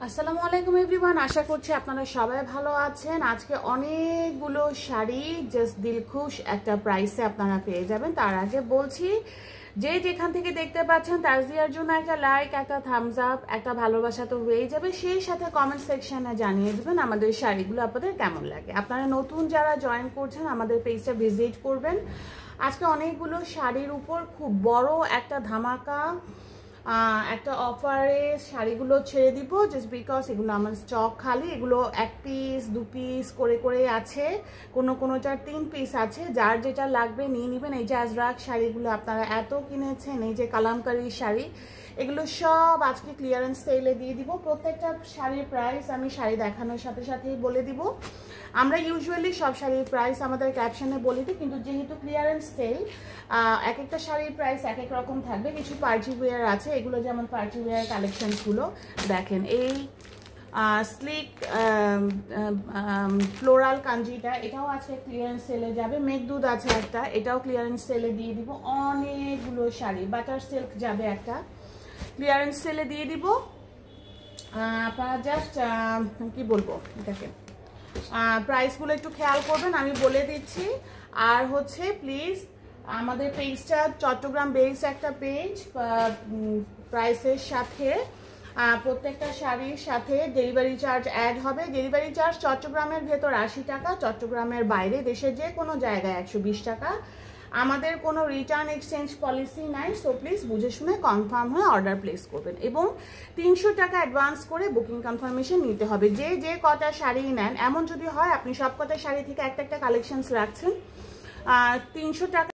আসসালামু আলাইকুম এভরিওয়ান, আশা করছি আপনারা সবাই ভালো আছেন। আজকে অনেকগুলো শাড়ি জাস্ট দিলখুশ একটা প্রাইসে আপনারা পেয়ে যাবেন। তার আগে বলছি, যে যেখান থেকে দেখতে পাচ্ছেন তাজিয়ার জন্য একটা লাইক, একটা থামস আপ, একটা ভালোবাসা তো হয়েই যাবে। সেই সাথে কমেন্ট সেকশনে জানিয়ে দেবেন আমাদের শাড়িগুলো আপনাদের কেমন লাগে। আপনারা নতুন যারা জয়েন করছেন আমাদের পেজটা ভিজিট করবেন। আজকে অনেকগুলো শাড়ির উপর খুব বড় একটা ধামাকা একটা অফারে শাড়িগুলো ছেড়ে দিব, জাস্ট বিকজ এগুলো আমার স্টক খালি। এগুলো 1 পিস 2 পিস করে আছে, কোনোটার 3 পিস আছে। যার যেটা লাগবে নিয়ে নেবেন। এই যে আজরাক শাড়িগুলো আপনারা এত কিনেছেন, এই যে কালামকারী শাড়ি, এগুলো সব আজকে ক্লিয়ারেন্স সেলে দিয়ে দিব। প্রত্যেকটা শাড়ির প্রাইস আমি শাড়ি দেখানোর সাথে সাথেই বলে দিব। আমরা ইউজুয়ালি সব শাড়ির প্রাইস আমাদের ক্যাপশনে বলে দিই, কিন্তু যেহেতু ক্লিয়ারেন্স সেল, এক একটা শাড়ির প্রাইস এক এক রকম থাকবে। কিছু পার্টি ওয়্যার আছে, এগুলো যেমন পার্টি ওয়্যার কালেকশনসগুলো দেখেন। এই স্লিক ফ্লোরাল কাঞ্জিটা, এটাও আছে ক্লিয়ারেন্স সেলে যাবে। মেঘদুধ আছে একটা, এটাও ক্লিয়ারেন্স সেলে দিয়ে দিব। অনেকগুলো শাড়ি, বাটার সিল্ক যাবে একটা, ক্লিয়ারেন্স সেলে দিয়ে দিব। আপনারা জাস্ট কি বলবো, এটাকে প্রাইসগুলো একটু খেয়াল করবেন, আমি বলে দিচ্ছি। আর হচ্ছে প্লিজ আমাদের পেজটা চট্টগ্রাম বেস একটা পেজ, প্রাইসের সাথে প্রত্যেকটা শাড়ির সাথে ডেলিভারি চার্জ অ্যাড হবে। ডেলিভারি চার্জ চট্টগ্রামের ভেতর 80 টাকা, চট্টগ্রামের বাইরে দেশের যে কোনো জায়গায় 120 টাকা। আমাদের কোনো রিটার্ন এক্সচেঞ্জ পলিসি নাই, সো প্লিজ বুঝে শুনে কনফার্ম হয়ে অর্ডার প্লেস করবেন। এবং 300 টাকা অ্যাডভান্স করে বুকিং কনফার্মেশন নিতে হবে। যে কটা শাড়ি নেন, এমন যদি হয় আপনি সব কটা শাড়ি থেকে একটা কালেকশনস রাখছেন, 300 টাকা